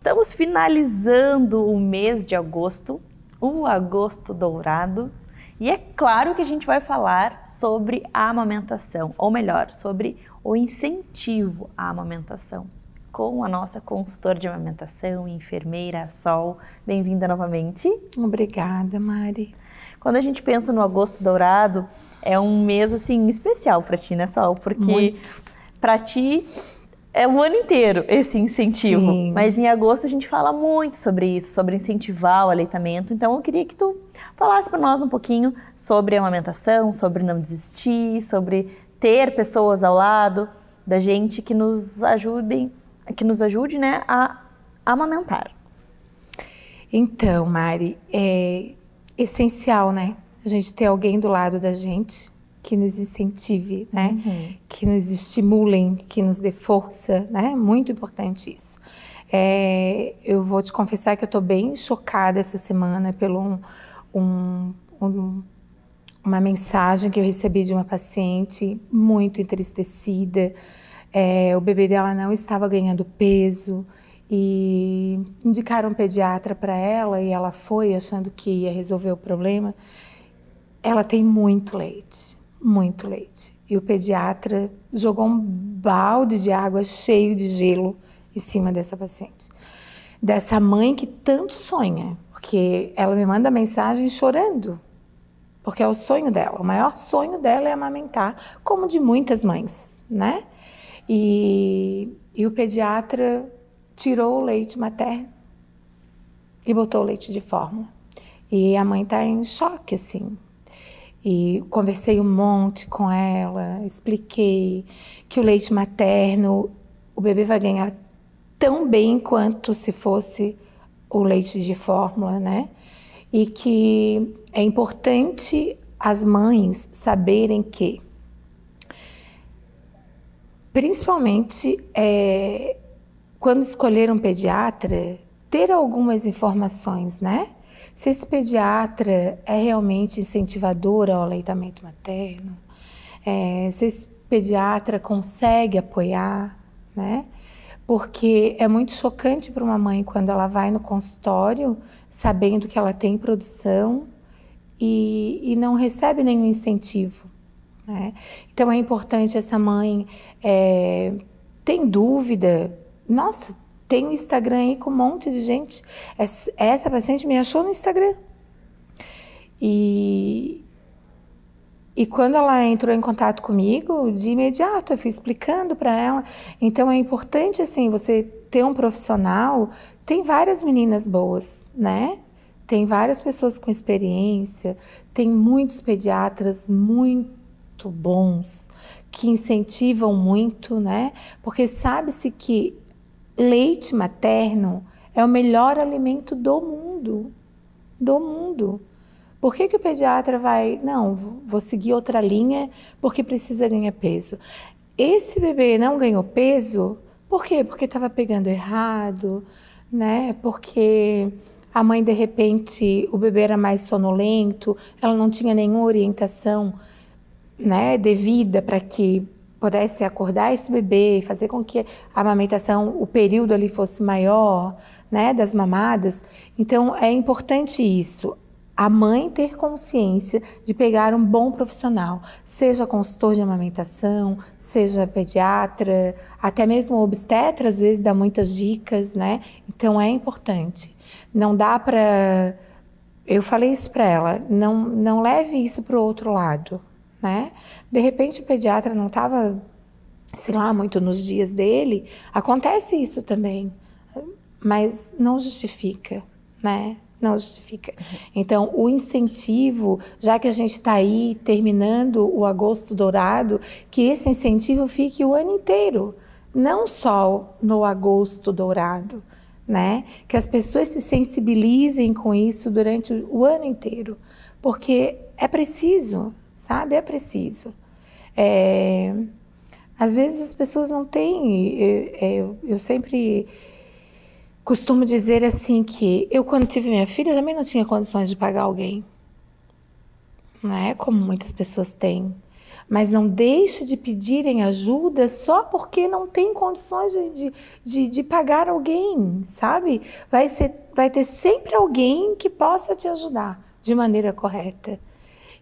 Estamos finalizando o mês de agosto, o agosto dourado, e é claro que a gente vai falar sobre a amamentação, ou melhor, sobre o incentivo à amamentação, com a nossa consultora de amamentação, enfermeira Sol. Bem-vinda novamente. Obrigada, Mari. Quando a gente pensa no agosto dourado, é um mês assim especial para ti, né, Sol? Porque para ti é o ano inteiro esse incentivo. Sim. Mas em agosto a gente fala muito sobre isso, sobre incentivar o aleitamento. Então eu queria que tu falasse para nós um pouquinho sobre a amamentação, sobre não desistir, sobre ter pessoas ao lado da gente que nos ajude, né, a amamentar. Então, Mari, é essencial, né? A gente ter alguém do lado da gente que nos incentive, né? Que nos estimulem, que nos dê força, né? Muito importante isso. Eu vou te confessar que eu tô bem chocada essa semana pelo uma mensagem que eu recebi de uma paciente muito entristecida. O bebê dela não estava ganhando peso e indicaram um pediatra para ela e ela foi achando que ia resolver o problema. Ela tem muito leite. Muito leite. E o pediatra jogou um balde de água cheio de gelo em cima dessa paciente. Dessa mãe que tanto sonha, porque ela me manda mensagem chorando, porque é o sonho dela. O maior sonho dela é amamentar, como de muitas mães, né? E o pediatra tirou o leite materno e botou o leite de fórmula. E a mãe tá em choque, assim. E conversei um monte com ela, expliquei que o leite materno, o bebê vai ganhar tão bem quanto se fosse o leite de fórmula, né? E que é importante as mães saberem que, principalmente quando escolher um pediatra, ter algumas informações, né? Se esse pediatra é realmente incentivador ao aleitamento materno, se esse pediatra consegue apoiar, né? Porque é muito chocante para uma mãe quando ela vai no consultório sabendo que ela tem produção e não recebe nenhum incentivo, né? Então é importante essa mãe, tem dúvida, nossa, tem um Instagram aí com um monte de gente. Essa paciente me achou no Instagram. E quando ela entrou em contato comigo, de imediato eu fui explicando para ela. Então é importante, assim, você ter um profissional. Tem várias meninas boas, né? Tem várias pessoas com experiência. Tem muitos pediatras muito bons que incentivam muito, né? Porque sabe-se que leite materno é o melhor alimento do mundo. Do mundo. Por que o pediatra vai... Não, vou seguir outra linha porque precisa ganhar peso. Esse bebê não ganhou peso, por quê? Porque estava pegando errado, né? Porque a mãe, de repente, o bebê era mais sonolento, ela não tinha nenhuma orientação, né, devida para que pudesse acordar esse bebê, fazer com que a amamentação, o período ali fosse maior, né, das mamadas. Então, é importante isso, a mãe ter consciência de pegar um bom profissional, seja consultor de amamentação, seja pediatra, até mesmo obstetra, às vezes dá muitas dicas, né? Então, é importante. Não dá para... Eu falei isso para ela, não leve isso para o outro lado, né? De repente o pediatra não estava, sei lá, muito nos dias dele, acontece isso também, mas não justifica, né? Não justifica. Então, o incentivo, já que a gente está aí terminando o agosto dourado, que esse incentivo fique o ano inteiro, não só no agosto dourado, né? Que as pessoas se sensibilizem com isso durante o ano inteiro, porque é preciso, sabe? É preciso. Às vezes as pessoas não têm... Eu sempre costumo dizer assim que eu, quando tive minha filha, eu também não tinha condições de pagar alguém, né? Como muitas pessoas têm. Mas não deixe de pedirem ajuda só porque não tem condições de pagar alguém, sabe? Vai ter sempre alguém que possa te ajudar de maneira correta.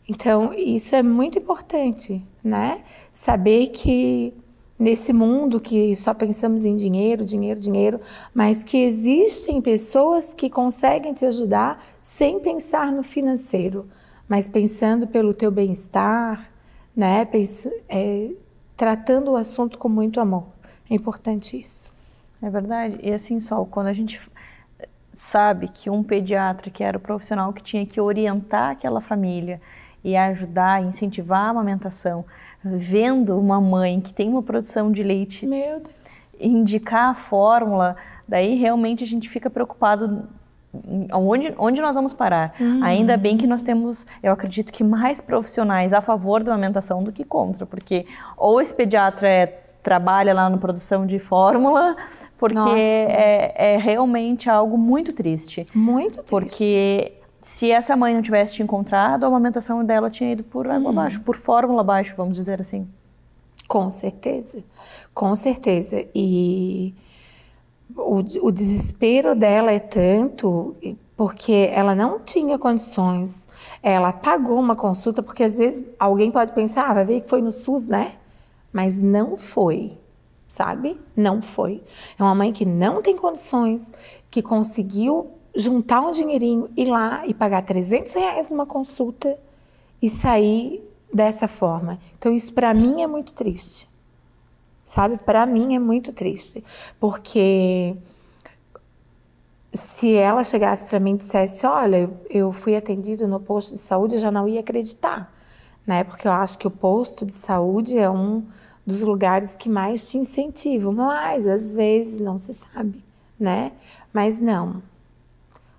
Então, isso é muito importante, né? Saber que nesse mundo que só pensamos em dinheiro, dinheiro, dinheiro, mas que existem pessoas que conseguem te ajudar sem pensar no financeiro, mas pensando pelo teu bem-estar, né? Tratando o assunto com muito amor. É importante isso. É verdade. E assim, Sol, quando a gente sabe que um pediatra, que era o profissional que tinha que orientar aquela família e ajudar, incentivar a amamentação, vendo uma mãe que tem uma produção de leite, meu Deus, indicar a fórmula, daí realmente a gente fica preocupado onde nós vamos parar. Ainda bem que nós temos, eu acredito que mais profissionais a favor da amamentação do que contra, porque ou esse pediatra trabalha lá na produção de fórmula, porque é realmente algo muito triste. Muito triste. Porque se essa mãe não tivesse te encontrado, a amamentação dela tinha ido por água abaixo, por fórmula abaixo, vamos dizer assim. Com certeza, com certeza. E o desespero dela é tanto porque ela não tinha condições. Ela pagou uma consulta, porque às vezes alguém pode pensar, vai ver que foi no SUS, né? Mas não foi, sabe? Não foi. É uma mãe que não tem condições, que conseguiu juntar um dinheirinho, ir lá e pagar R$300 numa consulta e sair dessa forma. Então isso para mim é muito triste, sabe? Para mim é muito triste, porque se ela chegasse para mim e dissesse, olha, eu fui atendido no posto de saúde, eu já não ia acreditar, né? Porque eu acho que o posto de saúde é um dos lugares que mais te incentivam, mas às vezes não se sabe, né? Mas não.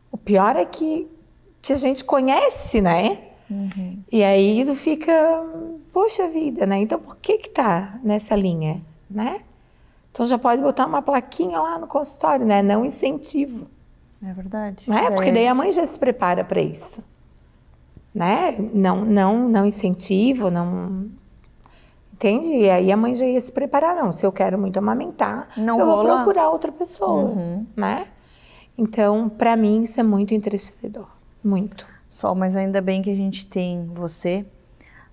O pior é que a gente conhece, né? E aí tu fica, poxa vida, né? Então por que tá nessa linha, né? Então já pode botar uma plaquinha lá no consultório, né? Não incentivo. É verdade. Né? Porque daí a mãe já se prepara para isso, né? Não incentivo, não... Entende? E aí a mãe já ia se preparar, não. Se eu quero muito amamentar, eu vou procurar outra pessoa, né? Então, para mim, isso é muito entristecedor. Muito. Sol, mas ainda bem que a gente tem você,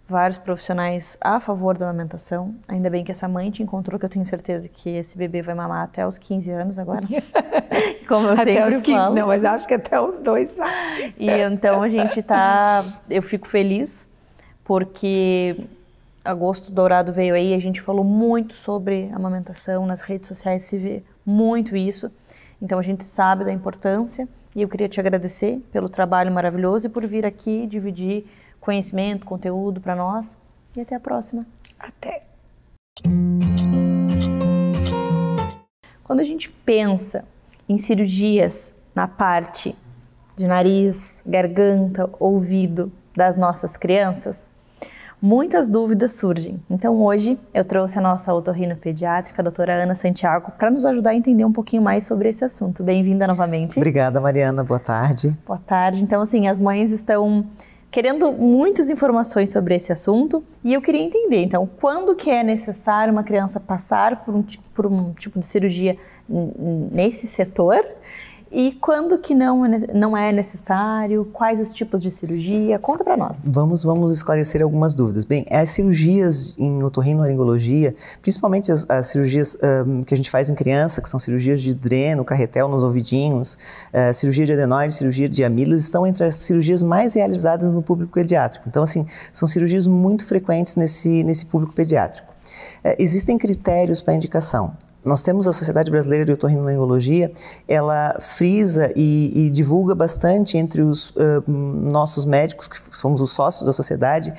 vários profissionais a favor da amamentação. Ainda bem que essa mãe te encontrou, que eu tenho certeza que esse bebê vai mamar até os 15 anos agora. Como eu até sempre os 15, falo. Não, mas acho que até os 2 vai. E então a gente tá... Eu fico feliz, porque Agosto Dourado veio aí, a gente falou muito sobre amamentação, nas redes sociais se vê muito isso. Então a gente sabe da importância e eu queria te agradecer pelo trabalho maravilhoso e por vir aqui dividir conhecimento, conteúdo para nós. E até a próxima. Até. Quando a gente pensa em cirurgias na parte de nariz, garganta, ouvido das nossas crianças, muitas dúvidas surgem. Então hoje eu trouxe a nossa otorrinopediátrica, a doutora Ana Santiago, para nos ajudar a entender um pouquinho mais sobre esse assunto. Bem-vinda novamente. Obrigada, Mariana. Boa tarde. Boa tarde. Então, assim, as mães estão querendo muitas informações sobre esse assunto e eu queria entender, então, quando que é necessário uma criança passar por um tipo de cirurgia nesse setor? E quando que não é necessário? Quais os tipos de cirurgia? Conta para nós. Vamos esclarecer algumas dúvidas. Bem, as cirurgias em otorrinolaringologia, principalmente as cirurgias que a gente faz em criança, que são cirurgias de dreno, carretel nos ouvidinhos, cirurgia de adenoide, cirurgia de amilos, estão entre as cirurgias mais realizadas no público pediátrico. Então, assim, são cirurgias muito frequentes nesse público pediátrico. Existem critérios para indicação. Nós temos a Sociedade Brasileira de Otorrinolaringologia, ela frisa e divulga bastante entre os nossos médicos, que somos os sócios da sociedade,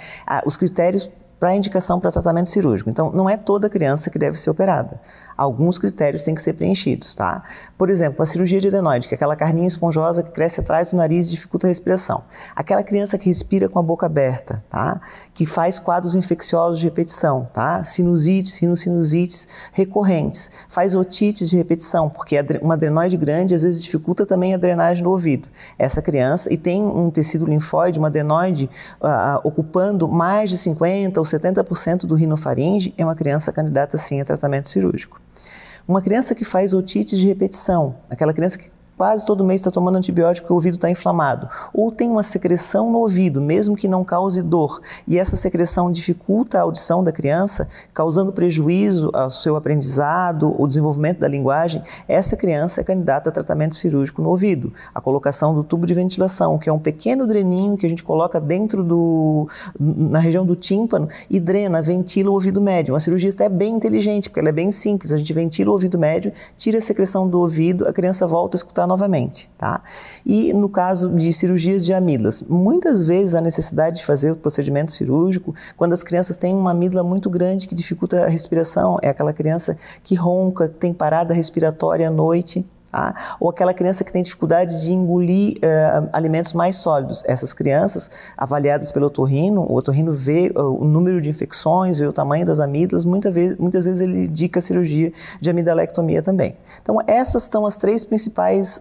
os critérios para indicação para tratamento cirúrgico. Então, não é toda criança que deve ser operada. Alguns critérios têm que ser preenchidos, tá? Por exemplo, a cirurgia de adenoide, que é aquela carninha esponjosa que cresce atrás do nariz e dificulta a respiração. Aquela criança que respira com a boca aberta, tá? Que faz quadros infecciosos de repetição, tá? Sinusites, sinusites recorrentes. Faz otites de repetição, porque uma adenoide grande às vezes dificulta também a drenagem do ouvido. Essa criança, e tem um tecido linfóide, uma adenoide, ocupando mais de 50% ou 70% do rinofaringe, é uma criança candidata sim a tratamento cirúrgico. Uma criança que faz otite de repetição, aquela criança que quase todo mês está tomando antibiótico porque o ouvido está inflamado, ou tem uma secreção no ouvido, mesmo que não cause dor, e essa secreção dificulta a audição da criança, causando prejuízo ao seu aprendizado, o desenvolvimento da linguagem, essa criança é candidata a tratamento cirúrgico no ouvido. A colocação do tubo de ventilação, que é um pequeno dreninho que a gente coloca na região do tímpano e drena, ventila o ouvido médio. Uma cirurgia é bem inteligente, porque ela é bem simples, a gente ventila o ouvido médio, tira a secreção do ouvido, a criança volta a escutar novamente, tá? E no caso de cirurgias de amígdalas, muitas vezes a necessidade de fazer o procedimento cirúrgico, quando as crianças têm uma amígdala muito grande que dificulta a respiração, é aquela criança que ronca, tem parada respiratória à noite, tá? Ou aquela criança que tem dificuldade de engolir alimentos mais sólidos. Essas crianças, avaliadas pelo otorrino, o otorrino vê o número de infecções, vê o tamanho das amígdalas, muitas vezes ele indica a cirurgia de amidalectomia também. Então essas são as 3 principais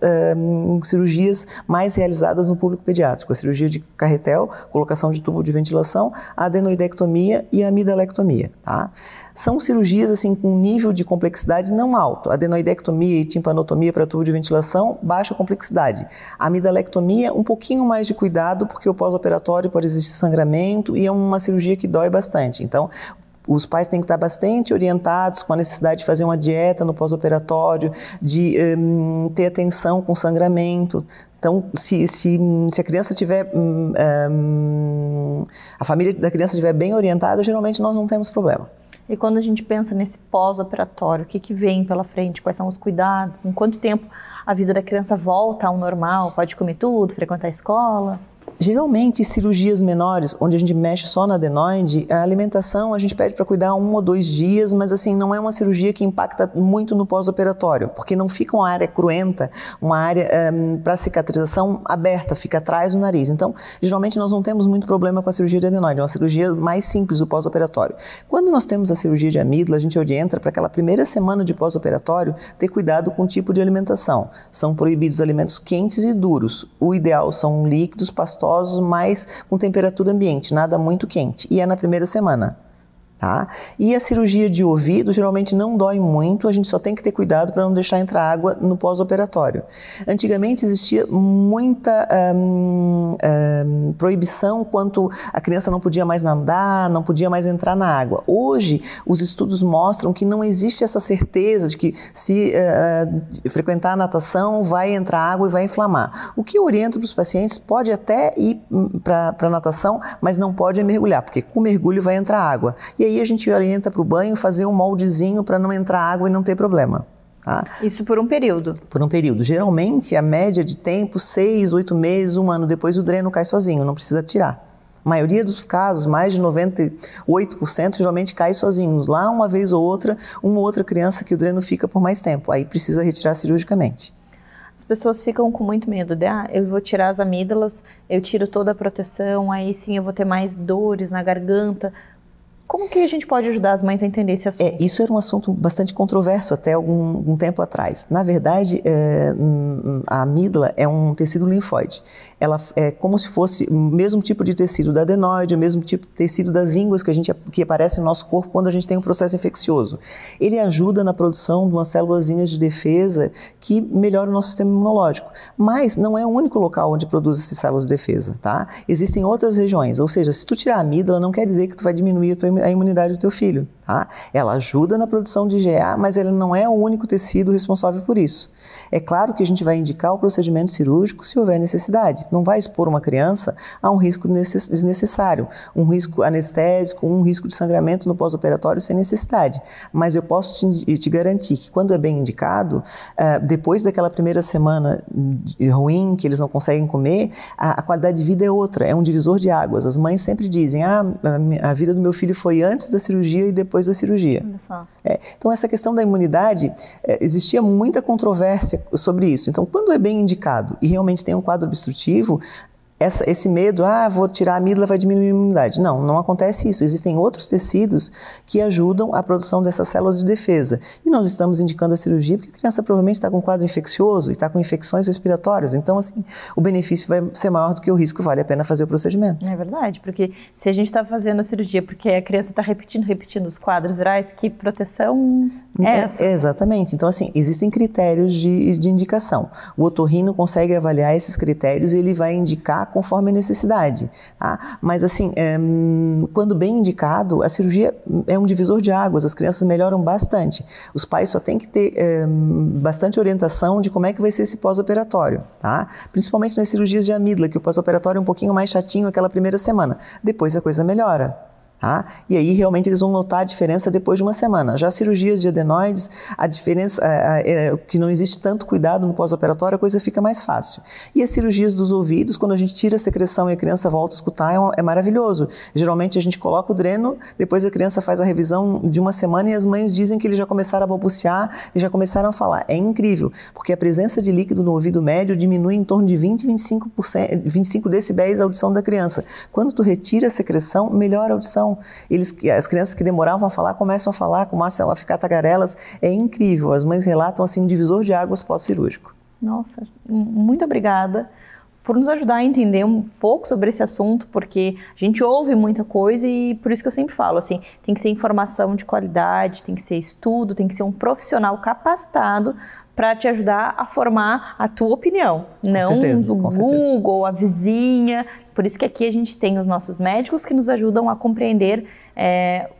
cirurgias mais realizadas no público pediátrico: a cirurgia de carretel, colocação de tubo de ventilação, a adenoidectomia e a amidalectomia, tá? São cirurgias assim com nível de complexidade não alto. A adenoidectomia e timpanotomia para tubo de ventilação, baixa complexidade. A amidalectomia, um pouquinho mais de cuidado, porque o pós-operatório pode existir sangramento e é uma cirurgia que dói bastante. Então, os pais têm que estar bastante orientados com a necessidade de fazer uma dieta no pós-operatório, de ter atenção com sangramento. Então, se a criança tiver, a família da criança estiver bem orientada, geralmente nós não temos problema. E quando a gente pensa nesse pós-operatório, o que vem pela frente? Quais são os cuidados? Em quanto tempo a vida da criança volta ao normal? Pode comer tudo, frequentar a escola? Geralmente, cirurgias menores, onde a gente mexe só na adenoide, a alimentação a gente pede para cuidar 1 ou 2 dias, mas assim, não é uma cirurgia que impacta muito no pós-operatório, porque não fica uma área cruenta, uma área para cicatrização aberta, fica atrás do nariz. Então, geralmente nós não temos muito problema com a cirurgia de adenoide, é uma cirurgia mais simples, o pós-operatório. Quando nós temos a cirurgia de amígdala, a gente orienta para aquela primeira semana de pós-operatório ter cuidado com o tipo de alimentação. São proibidos alimentos quentes e duros. O ideal são líquidos, pastosos, mas com temperatura ambiente, nada muito quente. E é na primeira semana. Tá? E a cirurgia de ouvido geralmente não dói muito, a gente só tem que ter cuidado para não deixar entrar água no pós-operatório. Antigamente existia muita proibição quanto a criança não podia mais nadar, não podia mais entrar na água. Hoje, os estudos mostram que não existe essa certeza de que se frequentar a natação vai entrar água e vai inflamar. O que eu oriento para os pacientes, pode até ir para a natação, mas não pode mergulhar, porque com mergulho vai entrar água. E aí a gente orienta para o banho fazer um moldezinho para não entrar água e não ter problema. Tá? Isso por um período? Por um período. Geralmente, a média de tempo, 6, 8 meses, 1 ano depois, o dreno cai sozinho, não precisa tirar. A maioria dos casos, mais de 98%, geralmente cai sozinho. Lá, uma vez ou outra, uma ou outra criança que o dreno fica por mais tempo. Aí precisa retirar cirurgicamente. As pessoas ficam com muito medo de, eu vou tirar as amígdalas, eu tiro toda a proteção, aí sim eu vou ter mais dores na garganta. Como que a gente pode ajudar as mães a entender esse assunto? Isso era um assunto bastante controverso até algum tempo atrás. Na verdade, a amígdala é um tecido linfóide. Ela é como se fosse o mesmo tipo de tecido da adenoide, o mesmo tipo de tecido das ínguas que aparece no nosso corpo quando a gente tem um processo infeccioso. Ele ajuda na produção de umas célulazinhas de defesa que melhoram o nosso sistema imunológico. Mas não é o único local onde produz essas células de defesa, tá? Existem outras regiões, ou seja, se tu tirar a amígdala, não quer dizer que tu vai diminuir a imunidade do teu filho. Tá? Ela ajuda na produção de IgA, mas ela não é o único tecido responsável por isso. É claro que a gente vai indicar o procedimento cirúrgico se houver necessidade. Não vai expor uma criança a um risco desnecessário, um risco anestésico, um risco de sangramento no pós-operatório sem necessidade. Mas eu posso te garantir que quando é bem indicado, depois daquela primeira semana ruim, que eles não conseguem comer, a qualidade de vida é outra, é um divisor de águas. As mães sempre dizem, a vida do meu filho foi antes da cirurgia e depois da cirurgia. Olha só. Então, essa questão da imunidade, existia muita controvérsia sobre isso. Então, quando é bem indicado e realmente tem um quadro obstrutivo, esse medo, vou tirar a amígdala, vai diminuir a imunidade. Não acontece isso. Existem outros tecidos que ajudam a produção dessas células de defesa. E nós estamos indicando a cirurgia porque a criança provavelmente está com um quadro infeccioso e está com infecções respiratórias. Então, assim, o benefício vai ser maior do que o risco, vale a pena fazer o procedimento. É verdade, porque se a gente está fazendo a cirurgia porque a criança está repetindo os quadros virais, que proteção é essa? Exatamente. Então, assim, existem critérios de indicação. O otorrino consegue avaliar esses critérios e ele vai indicar conforme a necessidade. Tá? Mas, assim, quando bem indicado, a cirurgia é um divisor de águas, as crianças melhoram bastante. Os pais só têm que ter bastante orientação de como é que vai ser esse pós-operatório, tá? Principalmente nas cirurgias de amígdala, que o pós-operatório é um pouquinho mais chatinho aquela primeira semana. Depois a coisa melhora. Tá? E aí realmente eles vão notar a diferença depois de uma semana. Já cirurgias de adenoides, a diferença é que não existe tanto cuidado no pós-operatório, a coisa fica mais fácil. E as cirurgias dos ouvidos, quando a gente tira a secreção e a criança volta a escutar, é maravilhoso. Geralmente a gente coloca o dreno, depois a criança faz a revisão de uma semana e as mães dizem que eles já começaram a balbuciar e já começaram a falar. É incrível, porque a presença de líquido no ouvido médio diminui em torno de 25 decibéis a audição da criança. Quando tu retira a secreção, melhora a audição. As crianças que demoravam a falar começam a falar, começam a ficar tagarelas. É incrível. As mães relatam assim um divisor de águas pós-cirúrgico. Nossa, muito obrigada por nos ajudar a entender um pouco sobre esse assunto, porque a gente ouve muita coisa e por isso que eu sempre falo, assim, tem que ser informação de qualidade, tem que ser estudo, tem que ser um profissional capacitado para te ajudar a formar a tua opinião, não do Google, a vizinha. Por isso que aqui a gente tem os nossos médicos que nos ajudam a compreender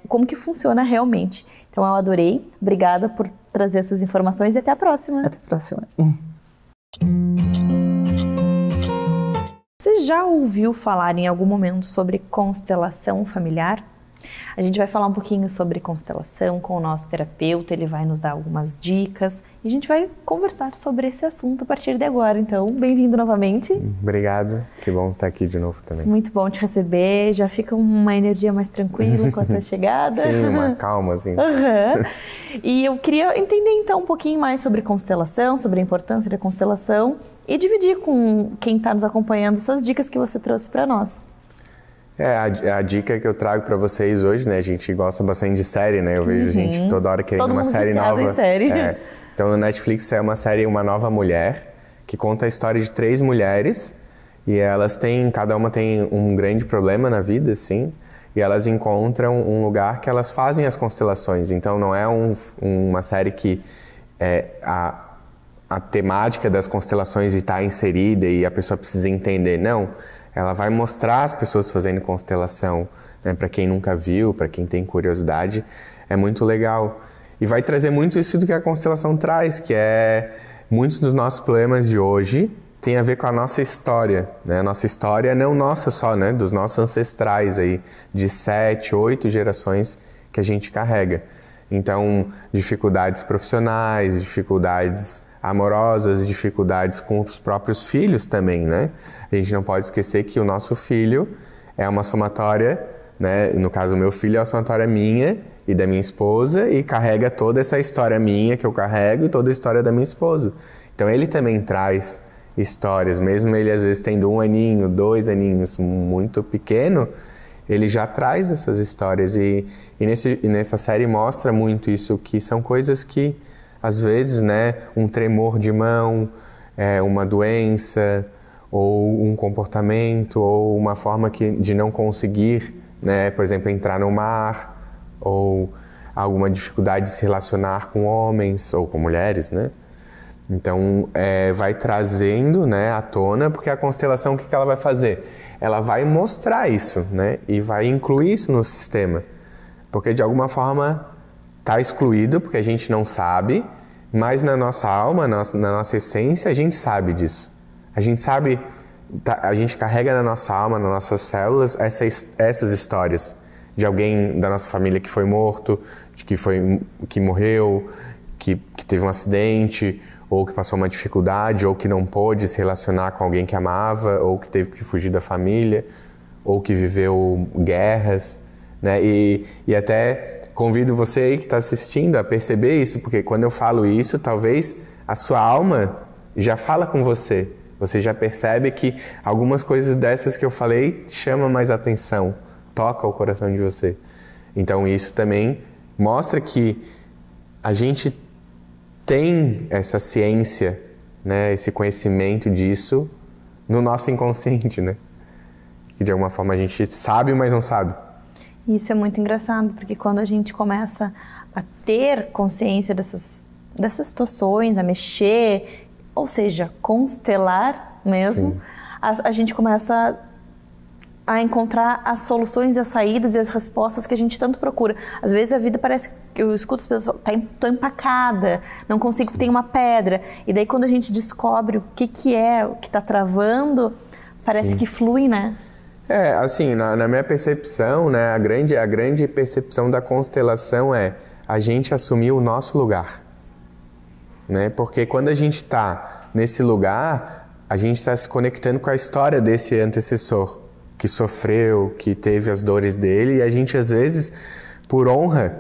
como que funciona realmente. Então eu adorei, obrigada por trazer essas informações e até a próxima. Até a próxima. Você já ouviu falar em algum momento sobre constelação familiar? A gente vai falar um pouquinho sobre constelação com o nosso terapeuta, ele vai nos dar algumas dicas e a gente vai conversar sobre esse assunto a partir de agora. Então, bem-vindo novamente. Obrigado, que bom estar aqui de novo também. Muito bom te receber, já fica uma energia mais tranquila com a tua chegada. Sim, uma calma, assim. E eu queria entender então um pouquinho mais sobre constelação, sobre a importância da constelação e dividir com quem está nos acompanhando essas dicas que você trouxe para nós. A dica que eu trago para vocês hoje, né? A gente gosta bastante de série, né? Eu vejo gente toda hora querendo uma série nova. Em série. Então, no Netflix é uma série Uma Nova Mulher, que conta a história de 3 mulheres e cada uma tem um grande problema na vida, assim, e elas encontram um lugar que elas fazem as constelações. Então, não é uma série que a temática das constelações está inserida e a pessoa precisa entender, não. Ela vai mostrar as pessoas fazendo constelação, né? Para quem nunca viu, para quem tem curiosidade, é muito legal. E vai trazer muito isso do que a constelação traz, que é muitos dos nossos problemas de hoje tem a ver com a nossa história, né? A nossa história não nossa só, né? Dos nossos ancestrais aí, de 7, 8 gerações que a gente carrega. Então, dificuldades profissionais, dificuldades amorosas, dificuldades com os próprios filhos também, né? A gente não pode esquecer que o nosso filho é uma somatória, né? No caso, o meu filho é uma somatória minha e da minha esposa e carrega toda essa história minha que eu carrego e toda a história da minha esposa. Então, ele também traz histórias, mesmo ele às vezes tendo 1 aninho, 2 aninhos, muito pequeno, ele já traz essas histórias e nessa série mostra muito isso, que são coisas que às vezes, né, um tremor de mão, uma doença, ou um comportamento, ou uma forma de não conseguir, né, por exemplo, entrar no mar, ou alguma dificuldade de se relacionar com homens ou com mulheres, né? Então, vai trazendo, né, à tona, porque a constelação, o que ela vai fazer? Ela vai mostrar isso, né, e vai incluir isso no sistema, porque de alguma forma está excluído porque a gente não sabe, mas na nossa alma, na nossa essência, a gente sabe disso. A gente sabe, a gente carrega na nossa alma, nas nossas células, essas histórias de alguém da nossa família que foi morto, que morreu, que teve um acidente, ou que passou uma dificuldade, ou que não pôde se relacionar com alguém que amava, ou que teve que fugir da família, ou que viveu guerras, né? E até convido você aí que está assistindo a perceber isso, porque quando eu falo isso, talvez a sua alma já fala com você. Você já percebe que algumas coisas dessas que eu falei chamam mais atenção, toca o coração de você. Então isso também mostra que a gente tem essa ciência, né, esse conhecimento disso no nosso inconsciente, né? Que de alguma forma a gente sabe, mas não sabe. Isso é muito engraçado, porque quando a gente começa a ter consciência dessas situações, a mexer, ou seja, constelar mesmo, a gente começa a encontrar as soluções e as saídas e as respostas que a gente tanto procura. Às vezes a vida parece que eu escuto as pessoas, tô empacada, não consigo, tem uma pedra. E daí quando a gente descobre o que é, o que está travando, parece que flui, né? Assim, na minha percepção, né, a grande percepção da constelação é a gente assumir o nosso lugar. Né? Porque quando a gente está nesse lugar, a gente está se conectando com a história desse antecessor que sofreu, que teve as dores dele, e a gente às vezes, por honra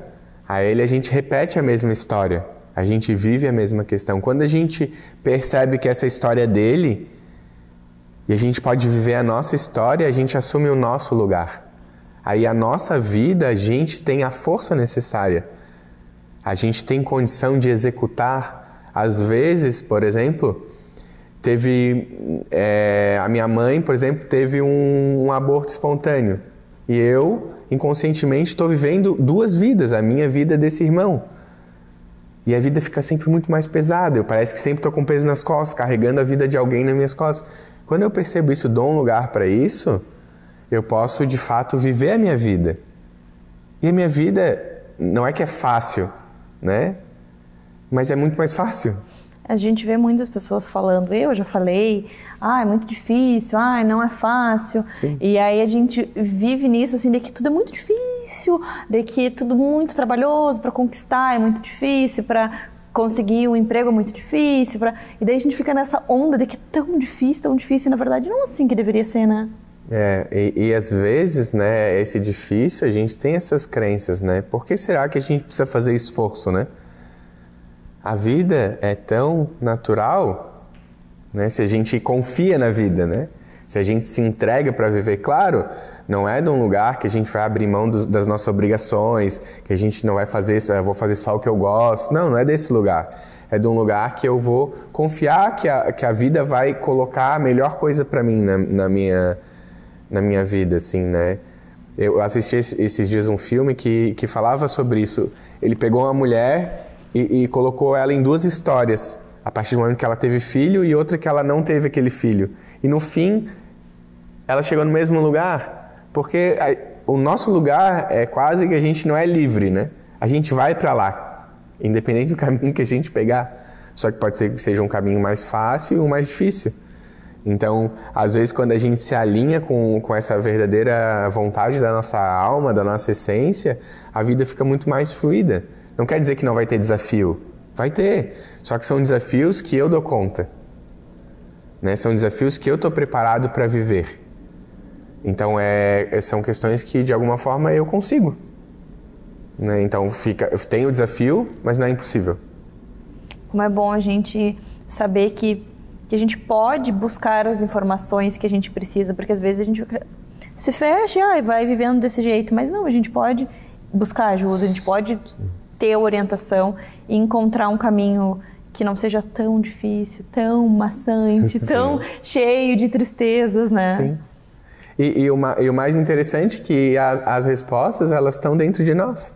a ele, a gente repete a mesma história, a gente vive a mesma questão. Quando a gente percebe que essa história é dele, e a gente pode viver a nossa história, a gente assume o nosso lugar. Aí a nossa vida, a gente tem a força necessária, a gente tem condição de executar. Às vezes, por exemplo, a minha mãe, por exemplo, teve um aborto espontâneo. E eu, inconscientemente, estou vivendo 2 vidas, a minha vida desse irmão. E a vida fica sempre muito mais pesada. Eu parece que sempre estou com peso nas costas, carregando a vida de alguém nas minhas costas. Quando eu percebo isso, dou um lugar para isso, eu posso, de fato, viver a minha vida. E a minha vida não é que é fácil, né? Mas é muito mais fácil. A gente vê muitas pessoas falando, eu já falei, é muito difícil, não é fácil. Sim. E aí a gente vive nisso, assim, de que tudo é muito difícil, de que é tudo muito trabalhoso para conquistar, é muito difícil, para conseguir um emprego é muito difícil. E daí a gente fica nessa onda de que é tão difícil, e na verdade não é assim que deveria ser, né? E às vezes, né, esse difícil, a gente tem essas crenças, né? Por que será que a gente precisa fazer esforço, né? A vida é tão natural, né? Se a gente confia na vida, né? Se a gente se entrega para viver, claro, não é de um lugar que a gente vai abrir mão das nossas obrigações, que a gente não vai fazer isso, eu vou fazer só o que eu gosto. Não é desse lugar. É de um lugar que eu vou confiar que a vida vai colocar a melhor coisa para mim na minha vida, assim, né? Eu assisti esses dias um filme que falava sobre isso. Ele pegou uma mulher e colocou ela em 2 histórias, a partir do momento que ela teve filho e outra que ela não teve aquele filho. E no fim, ela chegou no mesmo lugar, porque o nosso lugar é quase que a gente não é livre, né? A gente vai para lá, independente do caminho que a gente pegar. Só que pode ser que seja um caminho mais fácil ou mais difícil. Então, às vezes, quando a gente se alinha com essa verdadeira vontade da nossa alma, da nossa essência, a vida fica muito mais fluida. Não quer dizer que não vai ter desafio. Vai ter. Só que são desafios que eu dou conta. Né? São desafios que eu estou preparado para viver. Então, são questões que, de alguma forma, eu consigo. Né? Então, eu tenho o desafio, mas não é impossível. Como é bom a gente saber que a gente pode buscar as informações que a gente precisa, porque às vezes a gente se fecha e vai vivendo desse jeito. Mas não, a gente pode buscar ajuda, a gente pode ter orientação e encontrar um caminho que não seja tão difícil, tão maçante, tão cheio de tristezas, né? Sim. E o mais interessante é que as respostas, elas estão dentro de nós.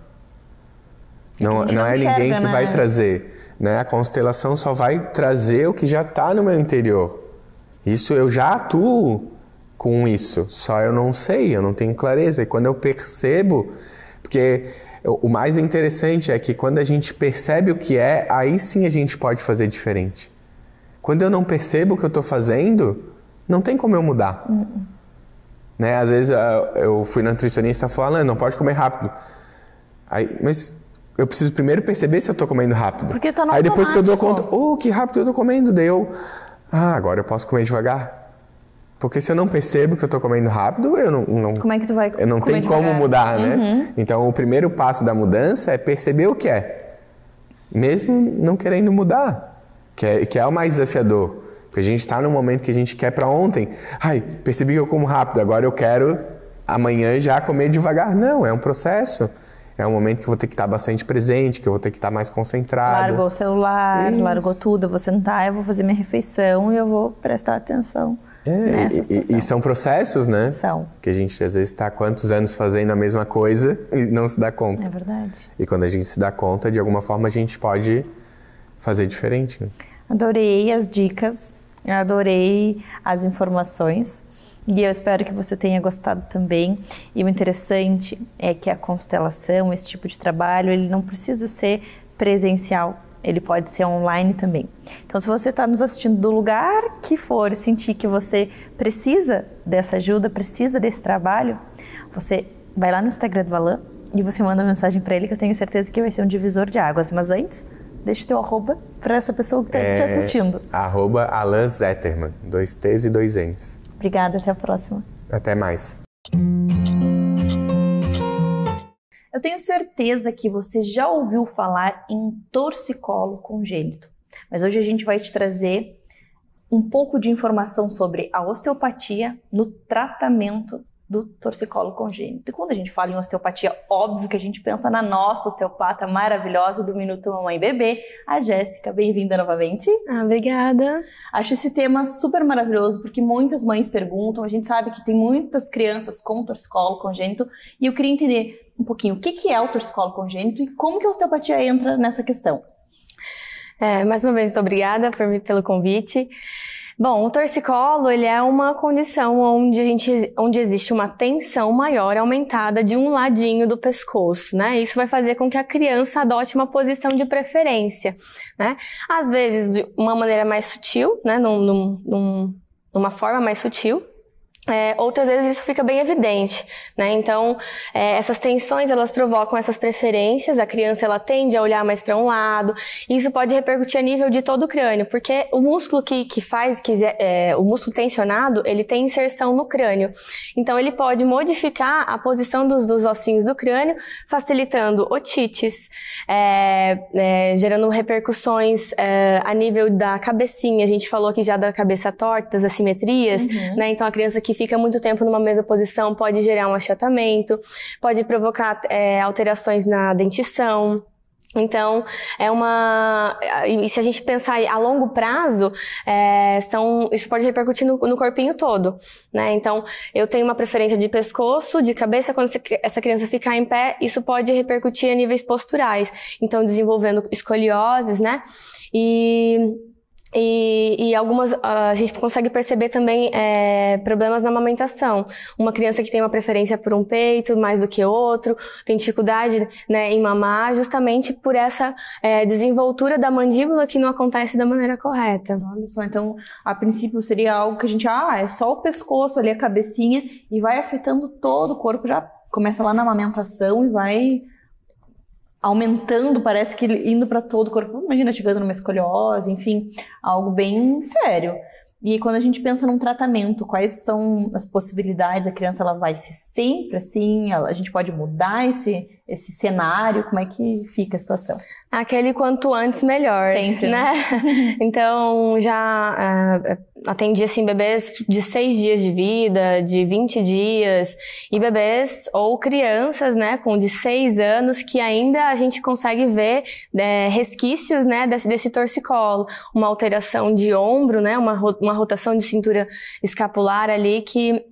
Não é ninguém que vai trazer. Né? A constelação só vai trazer o que já está no meu interior. Isso eu já atuo com isso, só eu não sei, eu não tenho clareza. E quando eu percebo, porque o mais interessante é que quando a gente percebe o que é, aí sim a gente pode fazer diferente. Quando eu não percebo o que eu estou fazendo, não tem como eu mudar. Né? Às vezes eu fui na nutricionista e falei, não pode comer rápido. Mas eu preciso primeiro perceber se eu estou comendo rápido. Porque tá no Aí depois que eu dou conta, que rápido eu estou comendo, daí agora eu posso comer devagar. Porque se eu não percebo que eu estou comendo rápido, eu não... Como é que tu vai eu não tenho como mudar, né? Então, o primeiro passo da mudança é perceber o que é. Mesmo não querendo mudar. Que é o mais desafiador. Porque a gente está num momento que a gente quer para ontem. Ai, percebi que eu como rápido, agora eu quero amanhã já comer devagar. Não, é um processo. É um momento que eu vou ter que estar bastante presente, que eu vou ter que estar mais concentrado. Largou o celular, largou tudo, eu vou sentar, eu vou fazer minha refeição e eu vou prestar atenção nessa situação. E são processos, né? São. Que a gente às vezes está há quantos anos fazendo a mesma coisa e não se dá conta. É verdade. E quando a gente se dá conta, de alguma forma a gente pode fazer diferente. Né? Adorei as dicas, adorei as informações. E eu espero que você tenha gostado também. E o interessante é que a constelação, esse tipo de trabalho, ele não precisa ser presencial. Ele pode ser online também. Então, se você está nos assistindo do lugar que for e sentir que você precisa dessa ajuda, precisa desse trabalho, você vai lá no Instagram do Alan e você manda uma mensagem para ele que eu tenho certeza que vai ser um divisor de águas. Mas antes, deixa o teu arroba para essa pessoa que está te assistindo. @Alan Zetterman, 2 T's e 2 N's. Obrigada, até a próxima. Até mais. Eu tenho certeza que você já ouviu falar em torcicolo congênito, mas hoje a gente vai te trazer um pouco de informação sobre a osteopatia no tratamento do torcicolo congênito. E quando a gente fala em osteopatia, óbvio que a gente pensa na nossa osteopata maravilhosa do Minuto Mamãe Bebê, a Jéssica. Bem-vinda novamente. Obrigada. Acho esse tema super maravilhoso, porque muitas mães perguntam, a gente sabe que tem muitas crianças com torcicolo congênito, e eu queria entender um pouquinho o que é o torcicolo congênito e como que a osteopatia entra nessa questão. Mais uma vez, muito obrigada pelo convite. Bom, o torcicolo, ele é uma condição onde existe uma tensão maior aumentada de um ladinho do pescoço, né? Isso vai fazer com que a criança adote uma posição de preferência, né? Às vezes de uma maneira mais sutil, né? Numa forma mais sutil. Outras vezes isso fica bem evidente, né? Então, essas tensões, elas provocam essas preferências, a criança, ela tende a olhar mais para um lado, e isso pode repercutir a nível de todo o crânio, porque o músculo o músculo tensionado, ele tem inserção no crânio, então ele pode modificar a posição dos ossinhos do crânio, facilitando otites, gerando repercussões a nível da cabecinha. A gente falou aqui já da cabeça torta, das assimetrias, né? Então a criança que fica muito tempo numa mesma posição pode gerar um achatamento, pode provocar alterações na dentição. Então, e se a gente pensar a longo prazo, isso pode repercutir no corpinho todo, né? Então, eu tenho uma preferência de pescoço, de cabeça. Quando essa criança ficar em pé, isso pode repercutir a níveis posturais. Então, desenvolvendo escolioses, né? E algumas, a gente consegue perceber também problemas na amamentação. Uma criança que tem uma preferência por um peito mais do que outro, tem dificuldade, né, em mamar, justamente por essa desenvoltura da mandíbula que não acontece da maneira correta. Olha só, então, a princípio seria algo que a gente, é só o pescoço ali, a cabecinha, e vai afetando todo o corpo, já começa lá na amamentação e vai aumentando, parece que indo para todo o corpo. Imagina chegando numa escoliose, enfim, algo bem sério. E quando a gente pensa num tratamento, quais são as possibilidades? A criança, ela vai ser sempre assim? A gente pode mudar esse cenário? Como é que fica a situação? Aquele quanto antes melhor. Sempre, né? Então, já atendi, assim, bebês de 6 dias de vida, de 20 dias, e bebês ou crianças, né, com de 6 anos, que ainda a gente consegue ver resquícios, né, desse torcicolo. Uma alteração de ombro, né, uma rotação de cintura escapular ali que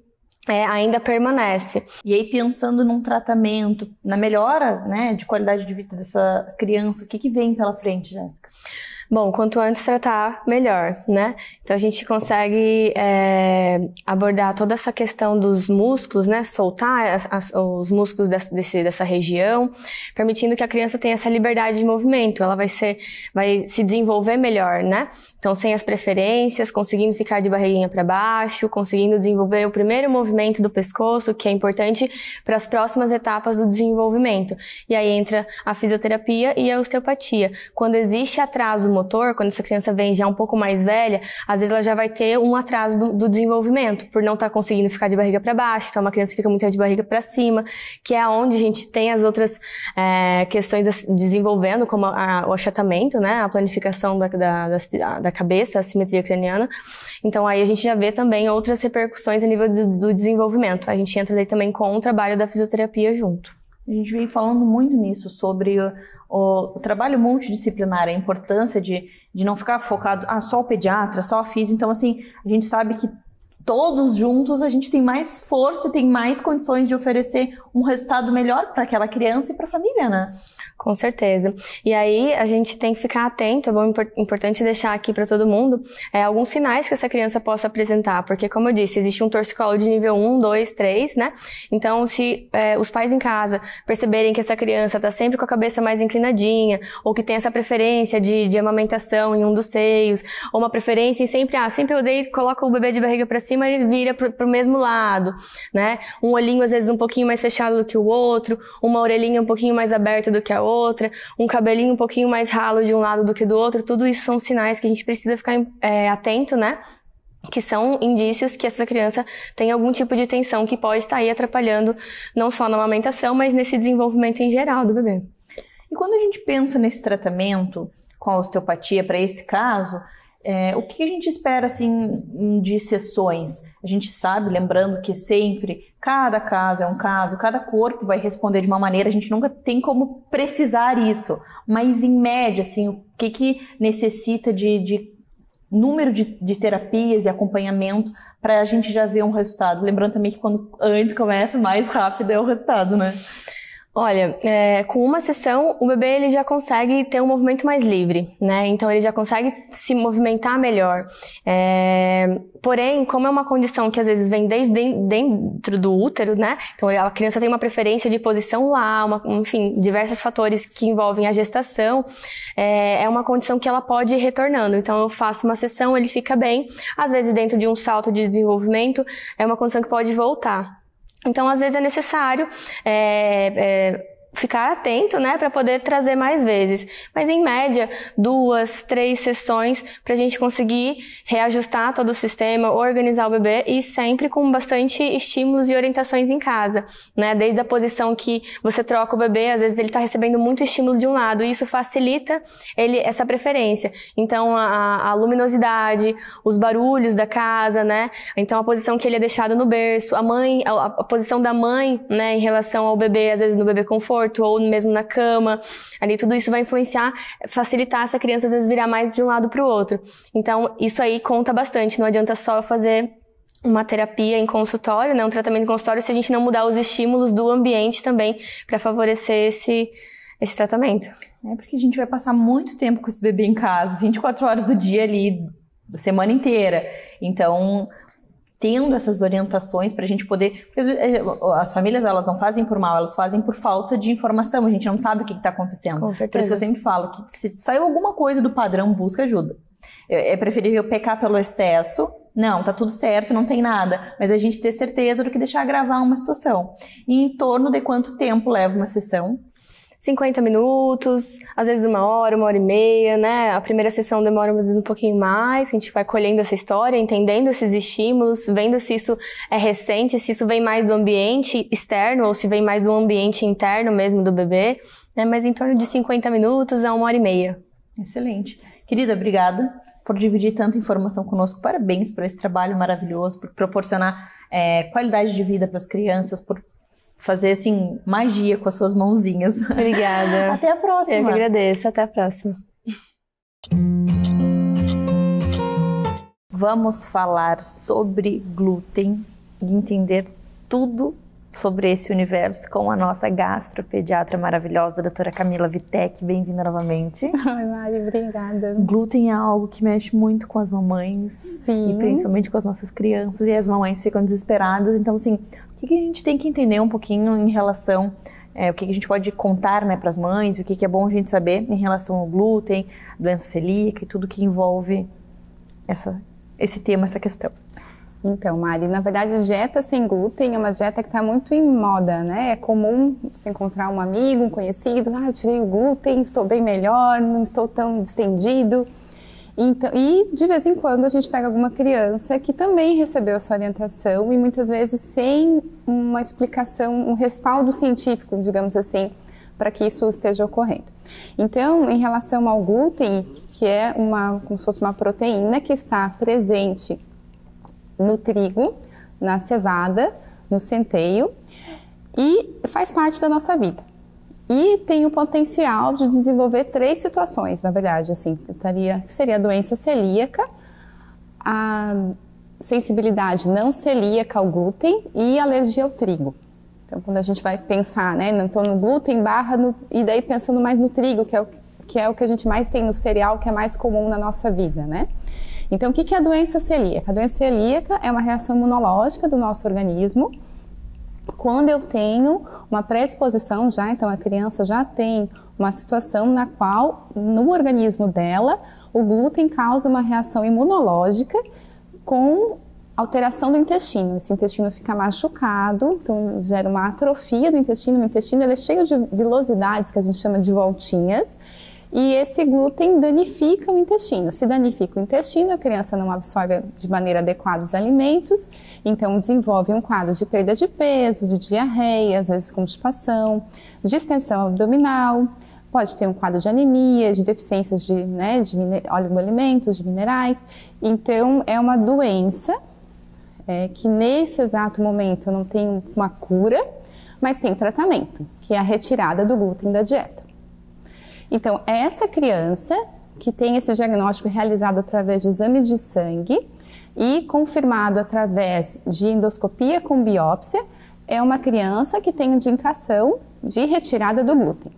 ainda permanece. E aí, pensando num tratamento, na melhora, né, de qualidade de vida dessa criança, o que vem pela frente, Jéssica? Bom, quanto antes tratar, melhor, né? Então a gente consegue abordar toda essa questão dos músculos, né? Soltar os músculos dessa região, permitindo que a criança tenha essa liberdade de movimento. Ela vai se desenvolver melhor, né? Então, sem as preferências, conseguindo ficar de barriguinha para baixo, conseguindo desenvolver o primeiro movimento do pescoço, que é importante para as próximas etapas do desenvolvimento. E aí entra a fisioterapia e a osteopatia. Quando existe atraso motor, quando essa criança vem já um pouco mais velha, às vezes ela já vai ter um atraso do desenvolvimento, por não estar conseguindo ficar de barriga para baixo, então uma criança fica muito tempo de barriga para cima, que é onde a gente tem as outras questões desenvolvendo, como o achatamento, né, a planificação da cabeça, a simetria craniana. Então aí a gente já vê também outras repercussões a nível do desenvolvimento. A gente entra daí também com o trabalho da fisioterapia junto. A gente vem falando muito nisso, sobre o trabalho multidisciplinar, a importância de não ficar focado só o pediatra, só a fisio. Então, assim, a gente sabe que todos juntos a gente tem mais força, tem mais condições de oferecer um resultado melhor para aquela criança e para a família, né? Com certeza. E aí a gente tem que ficar atento, é importante deixar aqui para todo mundo alguns sinais que essa criança possa apresentar, porque como eu disse, existe um torcicolo de nível 1, 2, 3, né? Então se os pais em casa perceberem que essa criança está sempre com a cabeça mais inclinadinha, ou que tem essa preferência de amamentação em um dos seios, ou uma preferência em sempre eu coloco o bebê de barriga para cima e ele vira pro mesmo lado, né? Um olhinho às vezes um pouquinho mais fechado do que o outro, uma orelhinha um pouquinho mais aberta do que a outra, um cabelinho um pouquinho mais ralo de um lado do que do outro, tudo isso são sinais que a gente precisa ficar atento, né? Que são indícios que essa criança tem algum tipo de tensão que pode estar aí atrapalhando não só na amamentação, mas nesse desenvolvimento em geral do bebê. E quando a gente pensa nesse tratamento com a osteopatia para esse caso, o que a gente espera assim de sessões? A gente sabe, lembrando que sempre cada caso é um caso, cada corpo vai responder de uma maneira, a gente nunca tem como precisar isso, mas em média, assim, o que necessita de número de terapias e acompanhamento para a gente já ver um resultado? Lembrando também que quando antes começa, mais rápido é o resultado, né? Olha, com uma sessão, o bebê ele já consegue ter um movimento mais livre, né? Então, ele já consegue se movimentar melhor. Porém, como é uma condição que às vezes vem desde dentro do útero, né? Então, a criança tem uma preferência de posição lá, enfim, diversos fatores que envolvem a gestação. É uma condição que ela pode ir retornando. Então, eu faço uma sessão, ele fica bem. Às vezes, dentro de um salto de desenvolvimento, é uma condição que pode voltar. Então, às vezes é necessário ficar atento, né, para poder trazer mais vezes. Mas, em média, 2, 3 sessões para a gente conseguir reajustar todo o sistema, organizar o bebê e sempre com bastante estímulos e orientações em casa, né? Desde a posição que você troca o bebê, às vezes ele está recebendo muito estímulo de um lado e isso facilita essa preferência. Então, a luminosidade, os barulhos da casa, né? Então, a posição que ele é deixado no berço, a posição da mãe, né, em relação ao bebê, às vezes no bebê conforto, ou mesmo na cama, ali tudo isso vai influenciar, facilitar essa criança às vezes virar mais de um lado para o outro. Então isso aí conta bastante, não adianta só fazer uma terapia em consultório, né, um tratamento em consultório, se a gente não mudar os estímulos do ambiente também para favorecer esse tratamento. Porque a gente vai passar muito tempo com esse bebê em casa, 24 horas do dia ali, a semana inteira. Então, tendo essas orientações para a gente poder... Porque as famílias, elas não fazem por mal, elas fazem por falta de informação. A gente não sabe o que está acontecendo. Com certeza. Por isso que eu sempre falo que se saiu alguma coisa do padrão, busca ajuda. É preferível pecar pelo excesso. Não, tá tudo certo, não tem nada. Mas a gente ter certeza do que deixar agravar uma situação. E em torno de quanto tempo leva uma sessão? 50 minutos, às vezes 1 hora, 1h30, né? A primeira sessão demora às vezes um pouquinho mais, a gente vai colhendo essa história, entendendo esses estímulos, vendo se isso é recente, se isso vem mais do ambiente externo ou se vem mais do ambiente interno mesmo do bebê, né? Mas em torno de 50 minutos a 1h30. Excelente. Querida, obrigada por dividir tanta informação conosco. Parabéns por esse trabalho maravilhoso, por proporcionar qualidade de vida para as crianças, por fazer, assim, magia com as suas mãozinhas. Obrigada. Até a próxima. Eu que agradeço. Até a próxima. Vamos falar sobre glúten e entender tudo sobre esse universo com a nossa gastropediatra maravilhosa, a doutora Camila Vitek. Bem-vinda novamente. Oi, Mari, obrigada. Glúten é algo que mexe muito com as mamães. Sim. E principalmente com as nossas crianças. E as mamães ficam desesperadas. Então, assim, o que a gente tem que entender um pouquinho em relação... o que a gente pode contar, né, para as mães, o que é bom a gente saber em relação ao glúten, doença celíaca e tudo que envolve esse tema, essa questão. Então, Mari, na verdade, a dieta sem glúten é uma dieta que está muito em moda, né? É comum você encontrar um amigo, um conhecido, eu tirei o glúten, estou bem melhor, não estou tão distendido. Então, e de vez em quando a gente pega alguma criança que também recebeu essa orientação e muitas vezes sem uma explicação, um respaldo científico, digamos assim, para que isso esteja ocorrendo. Então, em relação ao glúten, que é como se fosse uma proteína que está presente no trigo, na cevada, no centeio, e faz parte da nossa vida. E tem o potencial de desenvolver 3 situações, na verdade, assim, seria a doença celíaca, a sensibilidade não celíaca ao glúten e alergia ao trigo. Então, quando a gente vai pensar, né, então no glúten e daí pensando mais no trigo, que é o que a gente mais tem no cereal, que é mais comum na nossa vida, né? Então, o que é a doença celíaca? A doença celíaca é uma reação imunológica do nosso organismo. Quando eu tenho uma predisposição então a criança já tem uma situação na qual, no organismo dela, o glúten causa uma reação imunológica com alteração do intestino. Esse intestino fica machucado, então gera uma atrofia do intestino. O intestino ele é cheio de vilosidades, que a gente chama de voltinhas, e esse glúten danifica o intestino. Se danifica o intestino, a criança não absorve de maneira adequada os alimentos, então desenvolve um quadro de perda de peso, de diarreia, às vezes constipação, distensão abdominal, pode ter um quadro de anemia, de deficiências de oligoelementos, de minerais. Então, é uma doença que nesse exato momento não tem uma cura, mas tem tratamento, que é a retirada do glúten da dieta. Então, essa criança que tem esse diagnóstico realizado através de exames de sangue e confirmado através de endoscopia com biópsia, é uma criança que tem indicação de retirada do glúten.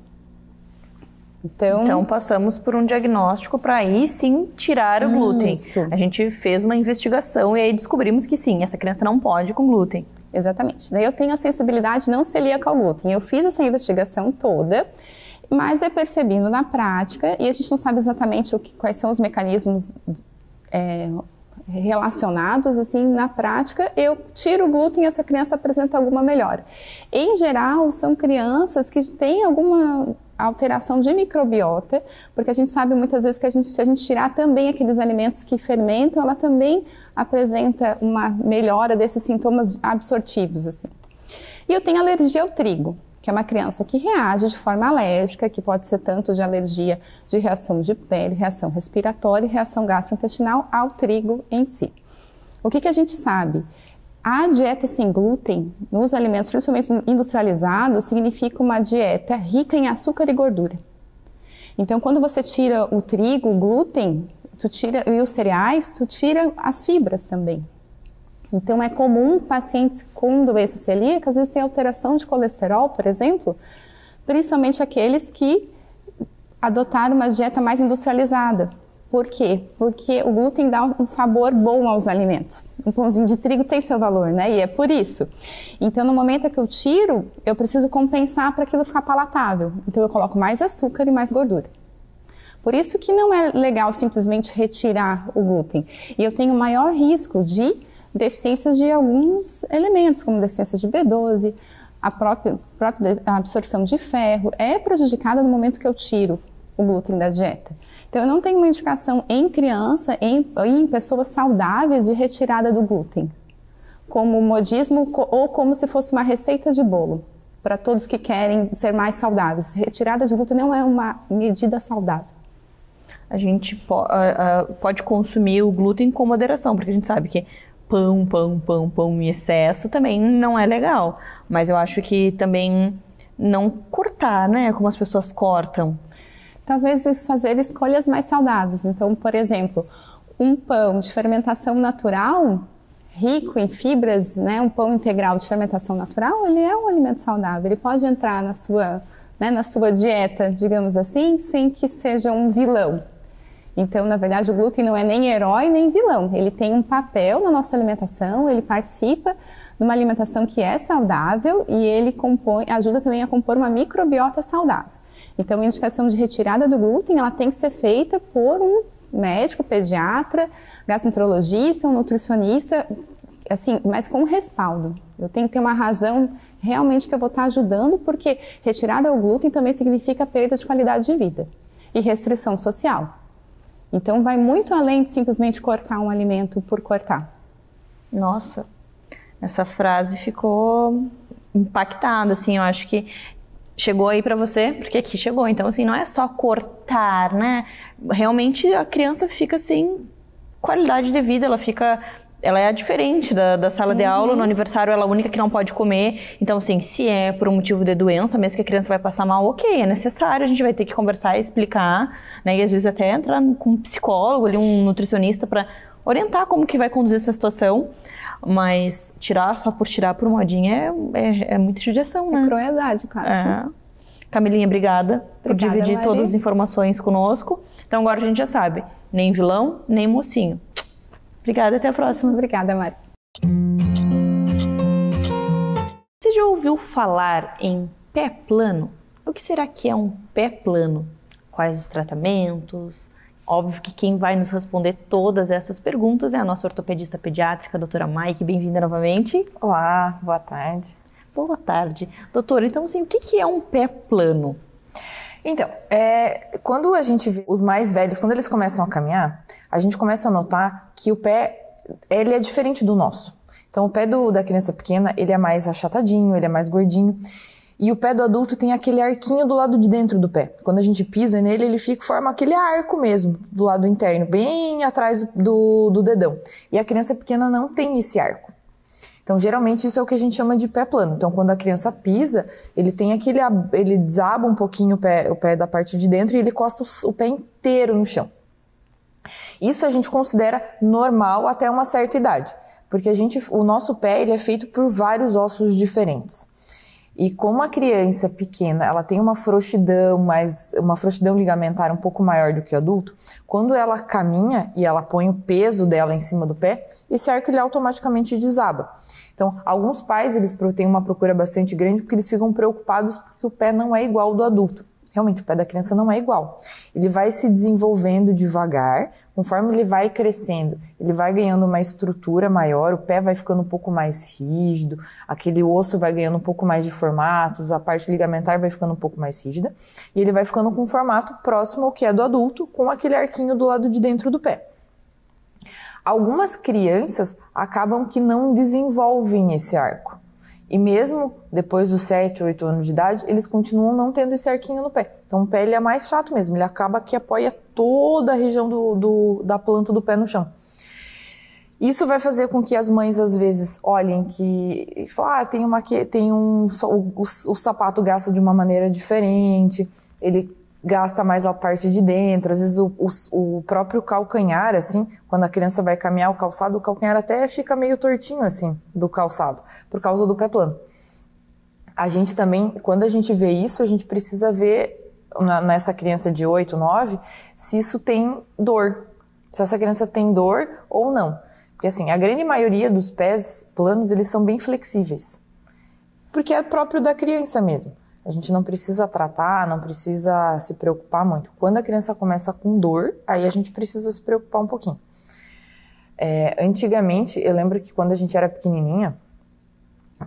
Então passamos por um diagnóstico para aí sim tirar o glúten. A gente fez uma investigação e aí descobrimos que sim, essa criança não pode com glúten. Exatamente. Daí eu tenho a sensibilidade não celíaca ao glúten. Eu fiz essa investigação toda, mas é percebido na prática, e a gente não sabe exatamente quais são os mecanismos relacionados, assim, na prática, eu tiro o glúten e essa criança apresenta alguma melhora. Em geral, são crianças que têm alguma alteração de microbiota, porque a gente sabe muitas vezes que se a gente tirar também aqueles alimentos que fermentam, ela também apresenta uma melhora desses sintomas absortivos, assim. E eu tenho alergia ao trigo, que é uma criança que reage de forma alérgica, que pode ser tanto de alergia de reação de pele, reação respiratória e reação gastrointestinal ao trigo em si. O que a gente sabe? A dieta sem glúten nos alimentos, principalmente industrializados, significa uma dieta rica em açúcar e gordura. Então, quando você tira o trigo, o glúten, e os cereais, tu tira as fibras também. Então, é comum pacientes com doença celíaca, às vezes tem alteração de colesterol, por exemplo, principalmente aqueles que adotaram uma dieta mais industrializada. Por quê? Porque o glúten dá um sabor bom aos alimentos. Um pãozinho de trigo tem seu valor, né? E é por isso. Então, no momento que eu tiro, eu preciso compensar para aquilo ficar palatável. Então, eu coloco mais açúcar e mais gordura. Por isso que não é legal simplesmente retirar o glúten. E eu tenho maior risco de deficiências de alguns elementos, como deficiência de B12, a própria absorção de ferro é prejudicada no momento que eu tiro o glúten da dieta. Então, eu não tenho uma indicação em criança, em pessoas saudáveis de retirada do glúten, como modismo ou como se fosse uma receita de bolo, para todos que querem ser mais saudáveis. Retirada de glúten não é uma medida saudável. A gente pode consumir o glúten com moderação, porque a gente sabe que pão em excesso também não é legal. Mas eu acho que também não cortar, né? Como as pessoas cortam. Talvez fazer escolhas mais saudáveis. Então, por exemplo, um pão de fermentação natural, rico em fibras, né? Um pão integral de fermentação natural, ele é um alimento saudável. Ele pode entrar na sua dieta, digamos assim, sem que seja um vilão. Então, na verdade, o glúten não é nem herói nem vilão. Ele tem um papel na nossa alimentação, ele participa de uma alimentação que é saudável e ele ajuda também a compor uma microbiota saudável. Então, a indicação de retirada do glúten, ela tem que ser feita por um médico, pediatra, gastroenterologista, um nutricionista assim, mas com respaldo. Eu tenho que ter uma razão realmente que eu vou estar ajudando, porque retirada do glúten também significa perda de qualidade de vida e restrição social. Então vai muito além de simplesmente cortar um alimento por cortar. Nossa, essa frase ficou impactada, assim, eu acho que chegou aí pra você, porque aqui chegou. Então, assim, não é só cortar, né? Realmente a criança fica sem qualidade de vida, ela é diferente da sala de aula. No aniversário ela é a única que não pode comer. Então, assim, se é por um motivo de doença, mesmo que a criança vai passar mal, ok, é necessário, a gente vai ter que conversar e explicar, né? E às vezes até entrar com um psicólogo ali, um nutricionista para orientar como que vai conduzir essa situação. Mas tirar só por tirar por modinha é muita judiação, né? É crueldade, cara. Camilinha, obrigada por dividir Mari. todas as informações conosco. Então agora a gente já sabe, nem vilão, nem mocinho. Obrigada, até a próxima. Obrigada, Mari. Você já ouviu falar em pé plano? O que será que é um pé plano? Quais os tratamentos? Óbvio que quem vai nos responder todas essas perguntas é a nossa ortopedista pediátrica, a doutora Mike. Bem-vinda novamente. Olá, boa tarde. Boa tarde. Doutora, então assim, o que é um pé plano? Então, quando a gente vê os mais velhos, quando eles começam a caminhar, a gente começa a notar que o pé, ele é diferente do nosso. Então, o pé da criança pequena, ele é mais achatadinho, ele é mais gordinho. E o pé do adulto tem aquele arquinho do lado de dentro do pé. Quando a gente pisa nele, ele forma aquele arco mesmo, do lado interno, bem atrás do dedão. E a criança pequena não tem esse arco. Então, geralmente, isso é o que a gente chama de pé plano. Então, quando a criança pisa, ele tem ele desaba um pouquinho o pé da parte de dentro e ele costa o pé inteiro no chão. Isso a gente considera normal até uma certa idade, porque o nosso pé ele é feito por vários ossos diferentes. E como a criança pequena, ela tem uma frouxidão ligamentar um pouco maior do que o adulto, quando ela caminha e ela põe o peso dela em cima do pé, esse arco ele automaticamente desaba. Então, alguns pais, eles têm uma procura bastante grande porque eles ficam preocupados porque o pé não é igual ao do adulto. Realmente, o pé da criança não é igual. Ele vai se desenvolvendo devagar, conforme ele vai crescendo, ele vai ganhando uma estrutura maior, o pé vai ficando um pouco mais rígido, aquele osso vai ganhando um pouco mais de formatos, a parte ligamentar vai ficando um pouco mais rígida, e ele vai ficando com um formato próximo ao que é do adulto, com aquele arquinho do lado de dentro do pé. Algumas crianças acabam que não desenvolvem esse arco. E mesmo depois dos 7, 8 anos de idade, eles continuam não tendo esse arquinho no pé. Então o pé ele é mais chato mesmo, ele acaba que apoia toda a região da planta do pé no chão. Isso vai fazer com que as mães às vezes olhem e falem, o sapato gasta de uma maneira diferente, ele gasta mais a parte de dentro, às vezes o próprio calcanhar, assim, quando a criança vai caminhar o calcanhar até fica meio tortinho, assim, do calçado, por causa do pé plano. A gente também, quando a gente vê isso, a gente precisa ver nessa criança de 8, 9, se isso tem dor, se essa criança tem dor ou não. Porque assim, a grande maioria dos pés planos, eles são bem flexíveis, porque é próprio da criança mesmo. A gente não precisa tratar, não precisa se preocupar muito. Quando a criança começa com dor, aí a gente precisa se preocupar um pouquinho. Antigamente, eu lembro que quando a gente era pequenininha,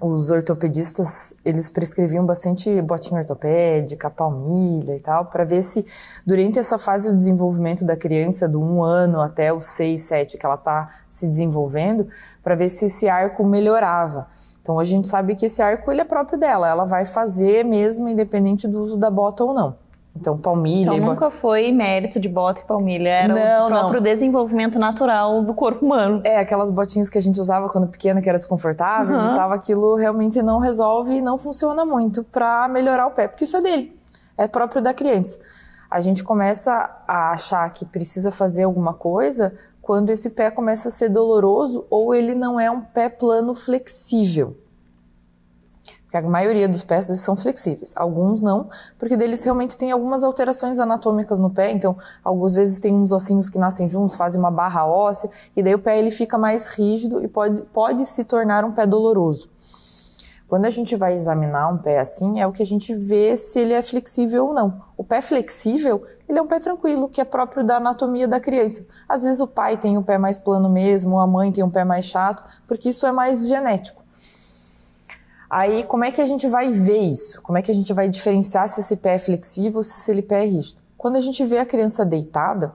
os ortopedistas, eles prescreviam bastante botinha ortopédica, palmilha e tal, para ver se durante essa fase do desenvolvimento da criança, do 1 ano até os 6, 7, que ela está se desenvolvendo, para ver se esse arco melhorava. Então, a gente sabe que esse arco ele é próprio dela, ela vai fazer mesmo independente do uso da bota ou não. Então, palmilha... Então, nunca foi mérito de bota e palmilha, era o próprio desenvolvimento natural do corpo humano. Aquelas botinhas que a gente usava quando pequena, que eram desconfortáveis e tal, aquilo realmente não resolve e não funciona muito para melhorar o pé, porque isso é dele, é próprio da criança. A gente começa a achar que precisa fazer alguma coisa quando esse pé começa a ser doloroso ou ele não é um pé plano flexível. Porque a maioria dos pés são flexíveis, alguns não, porque deles realmente tem algumas alterações anatômicas no pé, então algumas vezes tem uns ossinhos que nascem juntos, fazem uma barra óssea, e daí o pé ele fica mais rígido e pode se tornar um pé doloroso. Quando a gente vai examinar um pé assim, é o que a gente vê se ele é flexível ou não. O pé flexível, ele é um pé tranquilo, que é próprio da anatomia da criança. Às vezes o pai tem o pé mais plano mesmo, a mãe tem um pé mais chato, porque isso é mais genético. Aí, como é que a gente vai ver isso? Como é que a gente vai diferenciar se esse pé é flexível ou se esse pé é rígido? Quando a gente vê a criança deitada,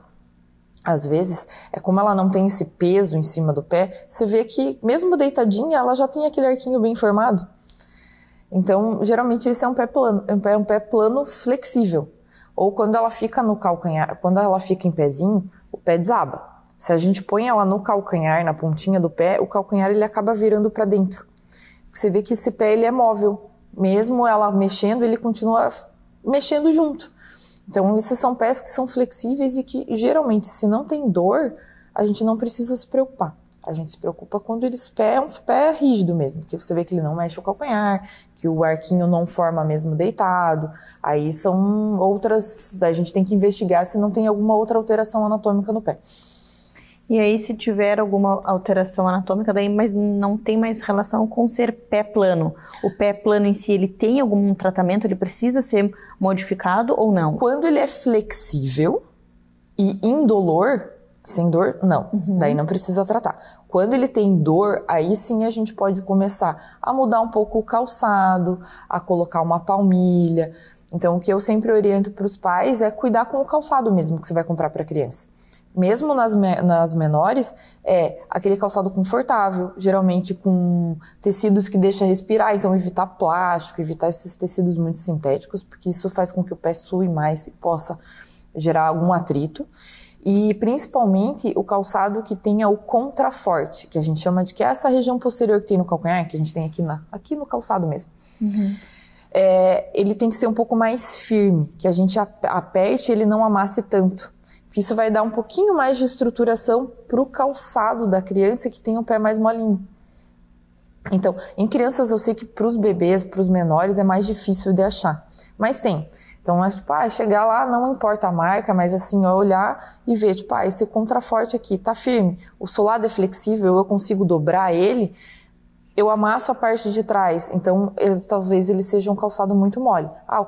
às vezes, é como ela não tem esse peso em cima do pé, você vê que, mesmo deitadinha, ela já tem aquele arquinho bem formado. Então, geralmente, esse é um pé plano flexível. Ou quando ela fica no calcanhar, quando ela fica em pezinho, o pé desaba. Se a gente põe ela no calcanhar, na pontinha do pé, o calcanhar ele acaba virando para dentro. Você vê que esse pé ele é móvel. Mesmo ela mexendo, ele continua mexendo junto. Então, esses são pés que são flexíveis e que, geralmente, se não tem dor, a gente não precisa se preocupar. A gente se preocupa quando eles é um pé rígido mesmo, que você vê que ele não mexe o calcanhar, que o arquinho não forma mesmo deitado. Aí são outras... A gente tem que investigar se não tem alguma outra alteração anatômica no pé. E aí, se tiver alguma alteração anatômica, daí mas não tem mais relação com ser pé plano. O pé plano em si, ele tem algum tratamento? Ele precisa ser modificado ou não? Quando ele é flexível e indolor, sem dor, não. Daí não precisa tratar. Quando ele tem dor, aí sim a gente pode começar a mudar um pouco o calçado, a colocar uma palmilha. Então, o que eu sempre oriento para os pais é cuidar com o calçado mesmo que você vai comprar para a criança. Mesmo nas menores, é aquele calçado confortável, geralmente com tecidos que deixam respirar, então evitar plástico, evitar esses tecidos muito sintéticos, porque isso faz com que o pé sue mais e possa gerar algum atrito. E principalmente o calçado que tenha o contraforte, que a gente chama de que é essa região posterior que tem no calcanhar, que a gente tem aqui no calçado mesmo. Ele tem que ser um pouco mais firme, que a gente aperte e ele não amasse tanto. Isso vai dar um pouquinho mais de estruturação para o calçado da criança que tem o pé mais molinho. Então, em crianças eu sei que para os bebês, para os menores, é mais difícil de achar. Mas tem. Então, é tipo, chegar lá, não importa a marca, mas assim, olhar e ver, tipo, esse contraforte aqui tá firme, o solado é flexível, eu consigo dobrar ele, eu amasso a parte de trás, então talvez ele seja um calçado muito mole. A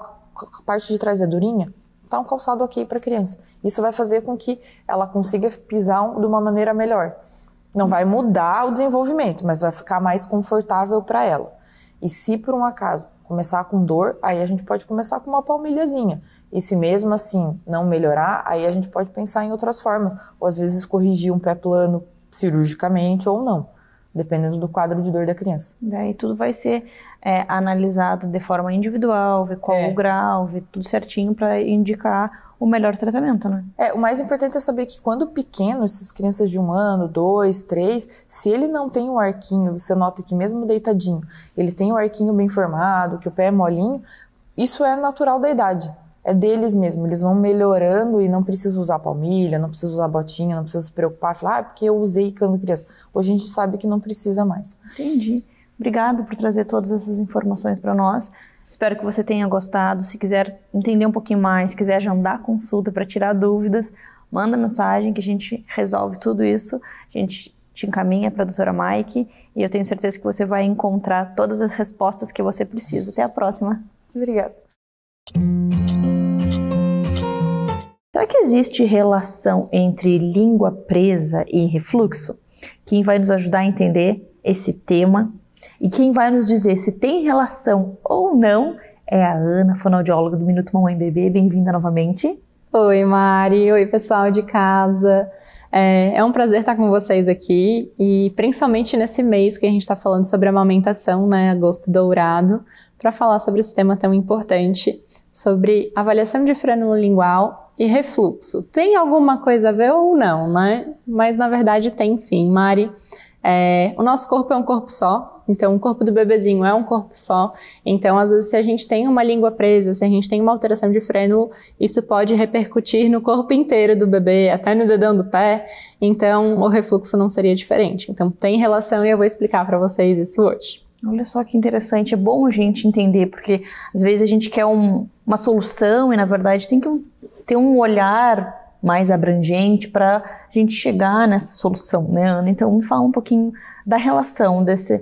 parte de trás é durinha? Tá um calçado ok para criança. Isso vai fazer com que ela consiga pisar de uma maneira melhor. Não vai mudar o desenvolvimento, mas vai ficar mais confortável para ela. E se por um acaso começar com dor, aí a gente pode começar com uma palmilhazinha. E se mesmo assim não melhorar, aí a gente pode pensar em outras formas. Ou às vezes corrigir um pé plano cirurgicamente ou não, dependendo do quadro de dor da criança. Daí tudo vai ser analisado de forma individual, ver qual o grau, ver tudo certinho para indicar o melhor tratamento, né? O mais importante é saber que quando pequeno, essas crianças de 1 ano, 2, 3, se ele não tem um arquinho, você nota que mesmo deitadinho, ele tem um arquinho bem formado, que o pé é molinho, isso é natural da idade. É deles mesmo, eles vão melhorando e não precisa usar palmilha, não precisa usar botinha, não precisa se preocupar, falar, porque eu usei quando criança. Hoje a gente sabe que não precisa mais. Entendi. Obrigada por trazer todas essas informações para nós. Espero que você tenha gostado. Se quiser entender um pouquinho mais, se quiser agendar consulta para tirar dúvidas, manda mensagem que a gente resolve tudo isso. A gente te encaminha para a doutora Mike e eu tenho certeza que você vai encontrar todas as respostas que você precisa. Até a próxima. Obrigada. Será que existe relação entre língua presa e refluxo? Quem vai nos ajudar a entender esse tema e quem vai nos dizer se tem relação ou não é a Ana, fonoaudióloga do Minuto Mamãe Bebê. Bem-vinda novamente. Oi, Mari. Oi, pessoal de casa. É um prazer estar com vocês aqui e principalmente nesse mês que a gente está falando sobre amamentação, né, agosto dourado, para falar sobre esse tema tão importante, sobre avaliação de frênulo lingual e refluxo. Tem alguma coisa a ver ou não, né? Mas na verdade tem sim, Mari. O nosso corpo é um corpo só, então o corpo do bebezinho é um corpo só, então às vezes se a gente tem uma língua presa, se a gente tem uma alteração de frênulo, isso pode repercutir no corpo inteiro do bebê, até no dedão do pé, então o refluxo não seria diferente. Então tem relação e eu vou explicar para vocês isso hoje. Olha só que interessante, é bom a gente entender, porque às vezes a gente quer uma solução e na verdade tem que ter um olhar mais abrangente para a gente chegar nessa solução, né, Ana? Então me fala um pouquinho da relação dessa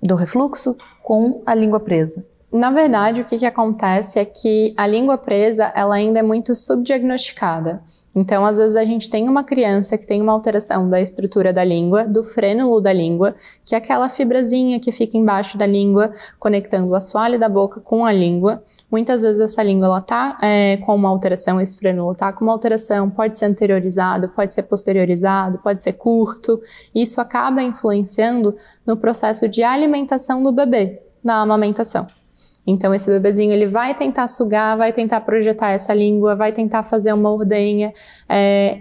do refluxo com a língua presa? Na verdade, o que acontece é que a língua presa, ela ainda é muito subdiagnosticada. Então, às vezes a gente tem uma criança que tem uma alteração da estrutura da língua, do frênulo da língua, que é aquela fibrazinha que fica embaixo da língua, conectando o assoalho da boca com a língua. Muitas vezes essa língua ela tá com uma alteração, esse frênulo tá com uma alteração, pode ser anteriorizado, pode ser posteriorizado, pode ser curto. Isso acaba influenciando no processo de alimentação do bebê, na amamentação. Então esse bebezinho ele vai tentar sugar, vai tentar projetar essa língua, vai tentar fazer uma ordenha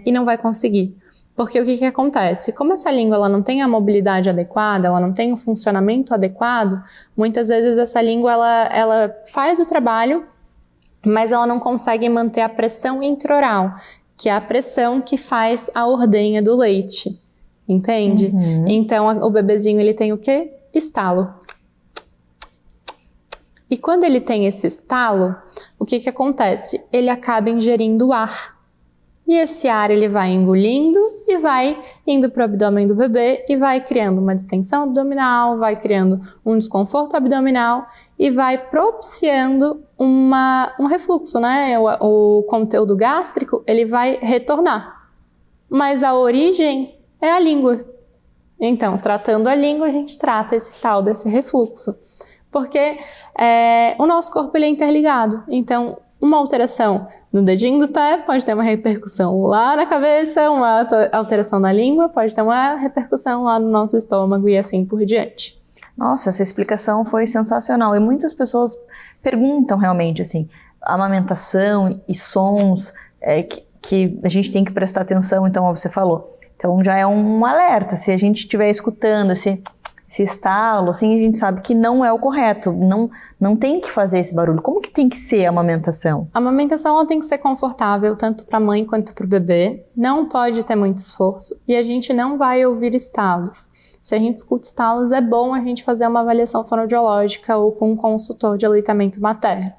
e não vai conseguir. Porque o que acontece? Como essa língua ela não tem a mobilidade adequada, ela não tem o funcionamento adequado, muitas vezes essa língua ela faz o trabalho, mas ela não consegue manter a pressão intraoral, que é a pressão que faz a ordenha do leite. Entende? Então o bebezinho ele tem o quê? Estalo. E quando ele tem esse estalo, o que acontece? Ele acaba ingerindo ar. E esse ar ele vai engolindo e vai indo para o abdômen do bebê e vai criando uma distensão abdominal, vai criando um desconforto abdominal e vai propiciando um refluxo, né? O conteúdo gástrico ele vai retornar. Mas a origem é a língua. Então, tratando a língua, a gente trata esse tal desse refluxo. Porque o nosso corpo ele é interligado. Então, uma alteração no dedinho do pé pode ter uma repercussão lá na cabeça, uma alteração na língua pode ter uma repercussão lá no nosso estômago e assim por diante. Nossa, essa explicação foi sensacional. E muitas pessoas perguntam realmente, assim, amamentação e sons que a gente tem que prestar atenção, então, como você falou. Então, já é um alerta. Se a gente estiver escutando esse estalo, assim, a gente sabe que não é o correto, não tem que fazer esse barulho. Como que tem que ser a amamentação? A amamentação ela tem que ser confortável, tanto para a mãe quanto para o bebê, não pode ter muito esforço e a gente não vai ouvir estalos. Se a gente escuta estalos, é bom a gente fazer uma avaliação fonoaudiológica ou com um consultor de aleitamento materno.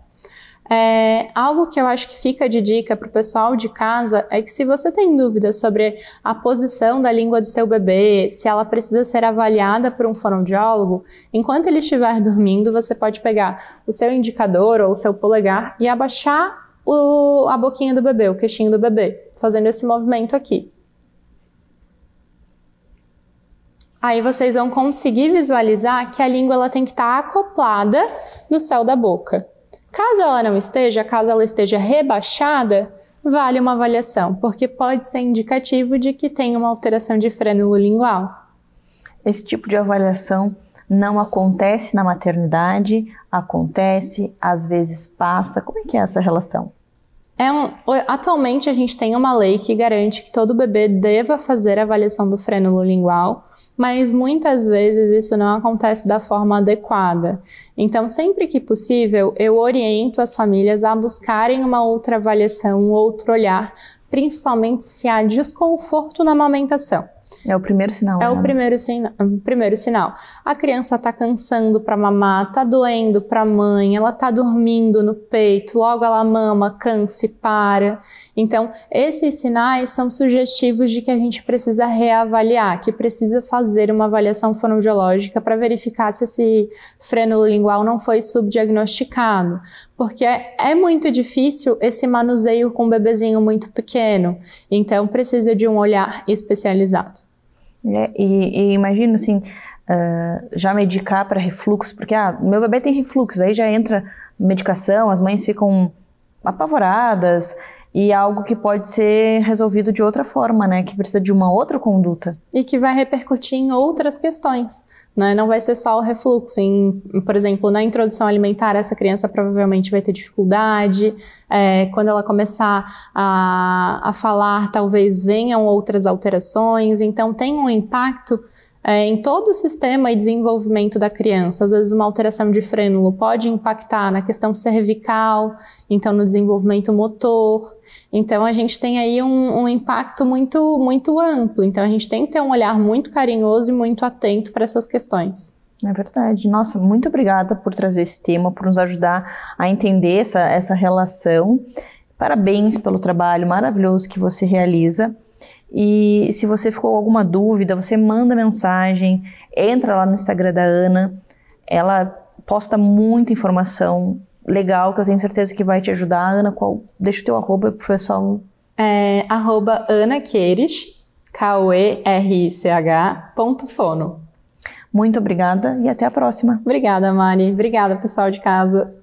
Algo que eu acho que fica de dica para o pessoal de casa é que se você tem dúvidas sobre a posição da língua do seu bebê, se ela precisa ser avaliada por um fonoaudiólogo, enquanto ele estiver dormindo, você pode pegar o seu indicador ou o seu polegar e abaixar a boquinha do bebê, o queixinho do bebê, fazendo esse movimento aqui. Aí vocês vão conseguir visualizar que a língua ela tem que estar acoplada no céu da boca. Caso ela não esteja, caso ela esteja rebaixada, vale uma avaliação, porque pode ser indicativo de que tem uma alteração de frênulo lingual. Esse tipo de avaliação não acontece na maternidade, acontece, às vezes passa. Como é que é essa relação? Atualmente a gente tem uma lei que garante que todo bebê deva fazer a avaliação do frênulo lingual, mas muitas vezes isso não acontece da forma adequada. Então, sempre que possível, eu oriento as famílias a buscarem uma outra avaliação, um outro olhar, principalmente se há desconforto na amamentação. É o primeiro sinal. É o primeiro sinal. A criança está cansando para mamar, está doendo para a mãe, ela está dormindo no peito, logo ela mama, cansa e para. Então, esses sinais são sugestivos de que a gente precisa reavaliar, que precisa fazer uma avaliação fonoaudiológica para verificar se esse frênulo lingual não foi subdiagnosticado. Porque é muito difícil esse manuseio com um bebezinho muito pequeno, então precisa de um olhar especializado. E imagina assim, já medicar para refluxo, porque meu bebê tem refluxo, aí já entra medicação, as mães ficam apavoradas, e algo que pode ser resolvido de outra forma, né? Que precisa de uma outra conduta. E que vai repercutir em outras questões, né? Não vai ser só o refluxo. Por exemplo, na introdução alimentar, essa criança provavelmente vai ter dificuldade. Quando ela começar a falar, talvez venham outras alterações. Então, tem um impacto em todo o sistema e desenvolvimento da criança. Às vezes uma alteração de frênulo pode impactar na questão cervical, então no desenvolvimento motor. Então a gente tem aí um impacto muito, muito amplo. Então a gente tem que ter um olhar muito carinhoso e muito atento para essas questões. É verdade. Nossa, muito obrigada por trazer esse tema, por nos ajudar a entender essa relação. Parabéns pelo trabalho maravilhoso que você realiza. E se você ficou com alguma dúvida, você manda mensagem, entra lá no Instagram da Ana, Ela posta muita informação legal que eu tenho certeza que vai te ajudar. Ana, deixa o teu arroba pro pessoal. @AnaQueires, KERICH.fono. Muito obrigada e até a próxima. Obrigada, Mari. Obrigada, pessoal de casa.